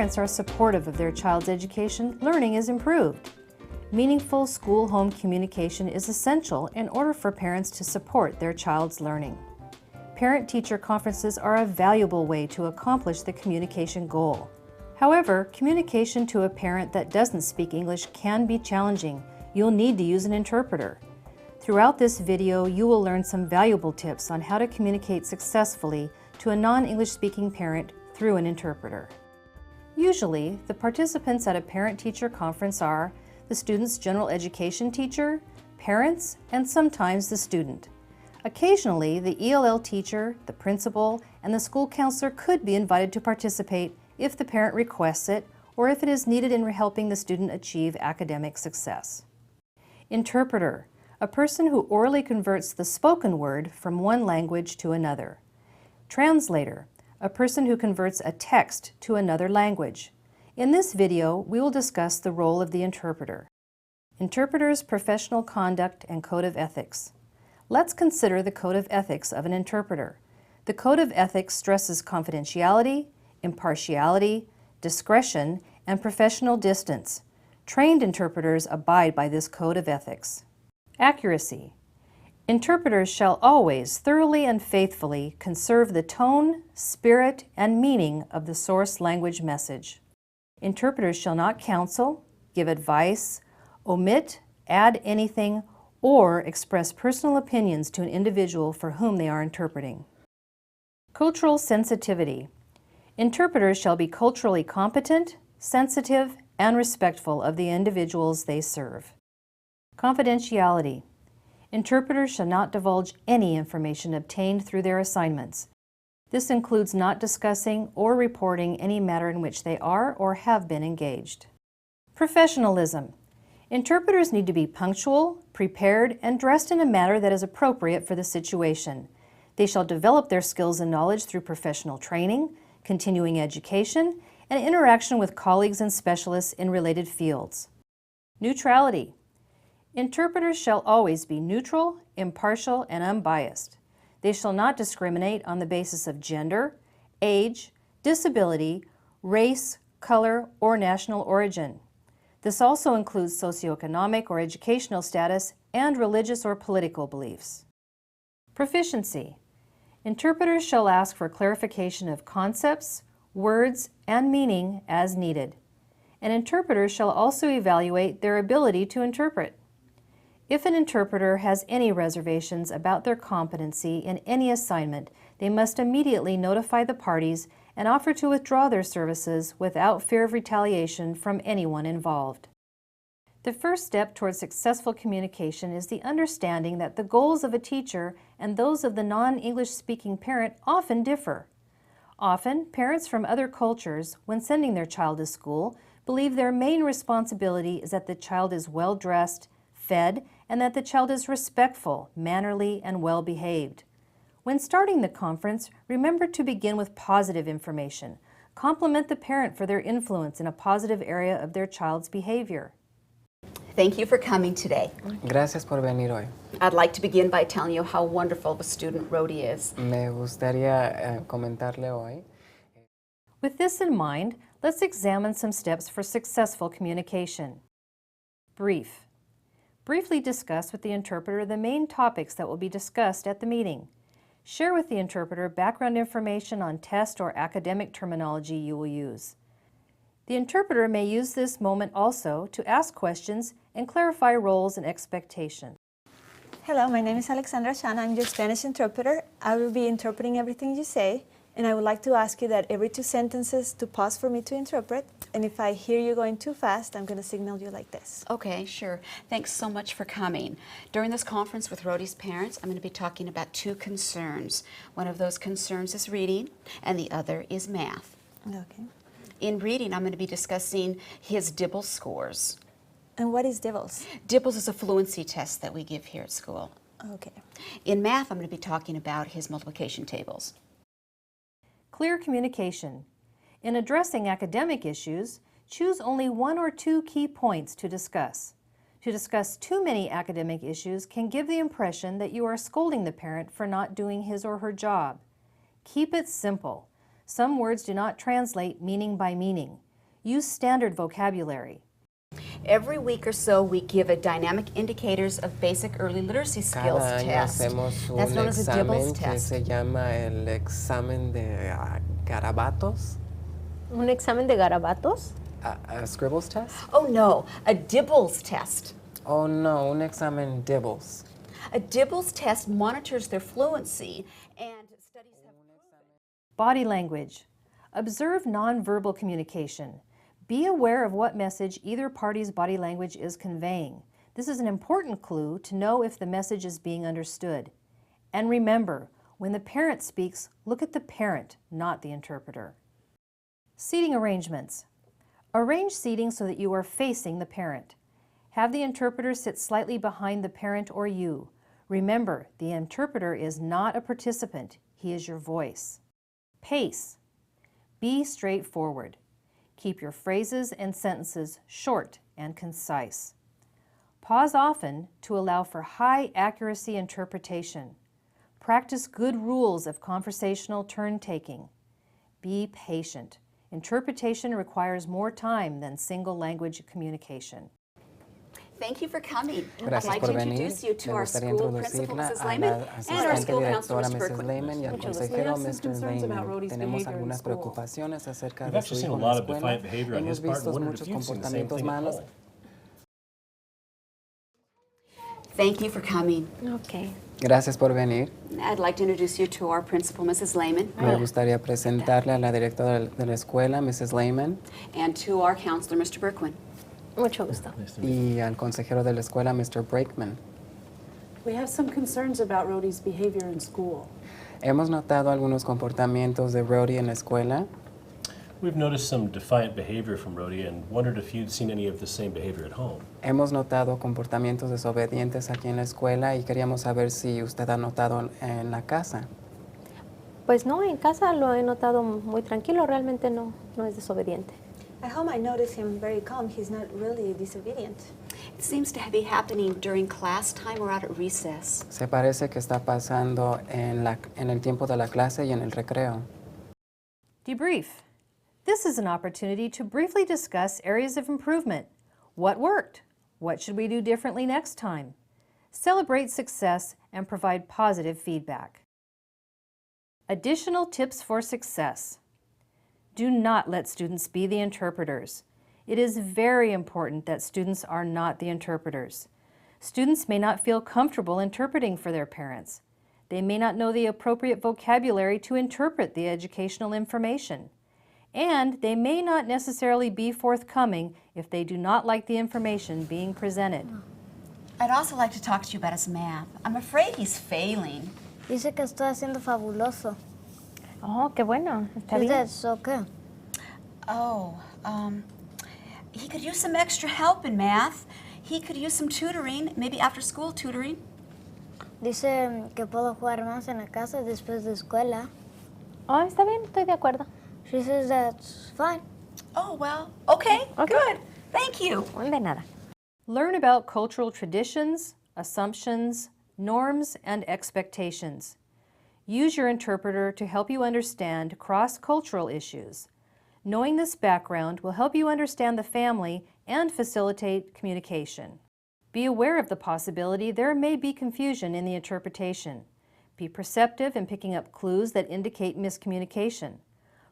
parents are supportive of their child's education, learning is improved. Meaningful school-home communication is essential in order for parents to support their child's learning. Parent-teacher conferences are a valuable way to accomplish the communication goal. However, communication to a parent that doesn't speak English can be challenging. You'll need to use an interpreter. Throughout this video, you will learn some valuable tips on how to communicate successfully to a non-English speaking parent through an interpreter. Usually, the participants at a parent-teacher conference are the student's general education teacher, parents, and sometimes the student. Occasionally, the ELL teacher, the principal, and the school counselor could be invited to participate if the parent requests it or if it is needed in helping the student achieve academic success. Interpreter, a person who orally converts the spoken word from one language to another. Translator, a person who converts a text to another language. In this video, we will discuss the role of the interpreter. Interpreter's professional conduct and code of ethics. Let's consider the code of ethics of an interpreter. The code of ethics stresses confidentiality, impartiality, discretion, and professional distance. Trained interpreters abide by this code of ethics. Accuracy. Interpreters shall always thoroughly and faithfully conserve the tone, spirit, and meaning of the source language message. Interpreters shall not counsel, give advice, omit, add anything, or express personal opinions to an individual for whom they are interpreting. Cultural sensitivity. Interpreters shall be culturally competent, sensitive, and respectful of the individuals they serve. Confidentiality. Interpreters shall not divulge any information obtained through their assignments. This includes not discussing or reporting any matter in which they are or have been engaged. Professionalism. Interpreters need to be punctual, prepared, and dressed in a manner that is appropriate for the situation. They shall develop their skills and knowledge through professional training, continuing education, and interaction with colleagues and specialists in related fields. Neutrality. Interpreters shall always be neutral, impartial, and unbiased. They shall not discriminate on the basis of gender, age, disability, race, color, or national origin. This also includes socioeconomic or educational status and religious or political beliefs. Proficiency. Interpreters shall ask for clarification of concepts, words, and meaning as needed. An interpreter shall also evaluate their ability to interpret. If an interpreter has any reservations about their competency in any assignment, they must immediately notify the parties and offer to withdraw their services without fear of retaliation from anyone involved. The first step towards successful communication is the understanding that the goals of a teacher and those of the non-English speaking parent often differ. Often, parents from other cultures, when sending their child to school, believe their main responsibility is that the child is well dressed, fed, and that the child is respectful, mannerly, and well behaved. When starting the conference, remember to begin with positive information. Compliment the parent for their influence in a positive area of their child's behavior. Thank you for coming today. Gracias por venir hoy. I'd like to begin by telling you how wonderful of a student Rhody is. Me gustaría comentarle hoy. With this in mind, let's examine some steps for successful communication. Brief. Briefly discuss with the interpreter the main topics that will be discussed at the meeting. Share with the interpreter background information on test or academic terminology you will use. The interpreter may use this moment also to ask questions and clarify roles and expectations. Hello, my name is Alexandra Chan. I'm your Spanish interpreter. I will be interpreting everything you say, and I would like to ask you that every 2 sentences to pause for me to interpret, and if I hear you going too fast, I'm going to signal you like this. Okay, sure. Thanks so much for coming. During this conference with Rhody's parents, I'm going to be talking about 2 concerns. One of those concerns is reading, and the other is math. Okay. In reading, I'm going to be discussing his DIBELS scores. And what is DIBELS? DIBELS is a fluency test that we give here at school. Okay. In math, I'm going to be talking about his multiplication tables. Clear communication. In addressing academic issues, choose only 1 or 2 key points to discuss. To discuss too many academic issues can give the impression that you are scolding the parent for not doing his or her job. Keep it simple. Some words do not translate meaning by meaning. Use standard vocabulary. Every week or so, we give a dynamic indicators of basic early literacy skills Cada año test. hacemos un That's known as a Dibbles examen que test. se llama el examen de garabatos. ¿Un examen de garabatos? A scribbles test? Oh no, a Dibbles test. Oh no, un examen Dibbles. A Dibbles test monitors their fluency, and studies have proven. Body language. Observe nonverbal communication. Be aware of what message either party's body language is conveying. This is an important clue to know if the message is being understood. And remember, when the parent speaks, look at the parent, not the interpreter. Seating arrangements. Arrange seating so that you are facing the parent. Have the interpreter sit slightly behind the parent or you. Remember, the interpreter is not a participant. He is your voice. Pace. Be straightforward. Keep your phrases and sentences short and concise. Pause often to allow for high accuracy interpretation. Practice good rules of conversational turn-taking. Be patient. Interpretation requires more time than single language communication. Thank you for coming. Gracias I'd like por to venir. introduce you to Me our gustaría school principal, introducirla Mrs. a Lehman, la and our asistente school counselor, directora, Mr. Mrs. Berkman. Lehman, y al We consejero, have some Mr. concerns about Lehman. Rhodey's Tenemos behavior in algunas school. preocupaciones acerca We've de actually su seen hijo a en lot la of escuela. defiant behavior on Hemos his part visto and wondered muchos if you've seen the same comportamientos thing at malos. home. Thank you for coming. Ok. Gracias por venir. I'd like to introduce you to our principal, Mrs. Lehman, Me gustaría presentarle a la directora de la escuela, Mrs. Lehman, and to our counselor, Mr. Berkman. Mucho gusto. Nice to meet you. y al consejero de la escuela, Mr. Brakeman. We have some concerns about Rhodey's behavior in school. Hemos notado algunos comportamientos de Rhodey en la escuela. We've noticed some defiant behavior from Rhodey and wondered if you'd seen any of the same behavior at home. Hemos notado comportamientos desobedientes aquí en la escuela y queríamos saber si usted ha notado en la casa. Pues no, en casa lo he notado muy tranquilo, realmente no es desobediente. At home, I notice him very calm. He's not really disobedient. It seems to be happening during class time or out at recess. Se parece que está pasando en el tiempo de la clase y en el recreo. Debrief. This is an opportunity to briefly discuss areas of improvement. What worked? What should we do differently next time? Celebrate success and provide positive feedback. Additional tips for success. Do not let students be the interpreters. It is very important that students are not the interpreters. Students may not feel comfortable interpreting for their parents. They may not know the appropriate vocabulary to interpret the educational information. And they may not necessarily be forthcoming if they do not like the information being presented. I'd also like to talk to you about his math. I'm afraid he's failing. Dice que estoy haciendo fabuloso. Oh, qué bueno, está ¿Es bien. eso qué? Oh, he could use some extra help in math. He could use some tutoring, maybe after-school tutoring. Dice que puedo jugar más en la casa después de escuela. Oh, está bien, estoy de acuerdo. She says that's fine. Oh, well, okay, Okay. good. Thank you. De nada. Learn about cultural traditions, assumptions, norms, and expectations. Use your interpreter to help you understand cross-cultural issues. Knowing this background will help you understand the family and facilitate communication. Be aware of the possibility there may be confusion in the interpretation. Be perceptive in picking up clues that indicate miscommunication.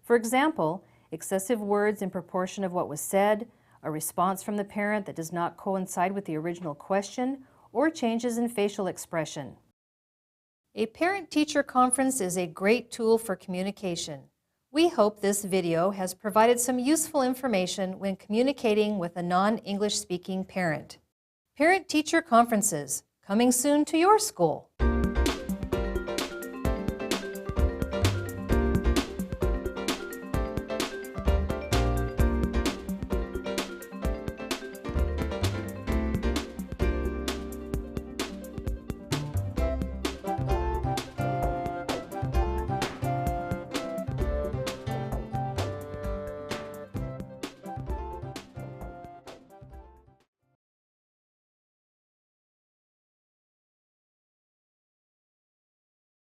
For example, excessive words in proportion of what was said, a response from the parent that does not coincide with the original question, or changes in facial expression. A parent-teacher conference is a great tool for communication. We hope this video has provided some useful information when communicating with a non-English speaking parent. Parent-teacher conferences, coming soon to your school.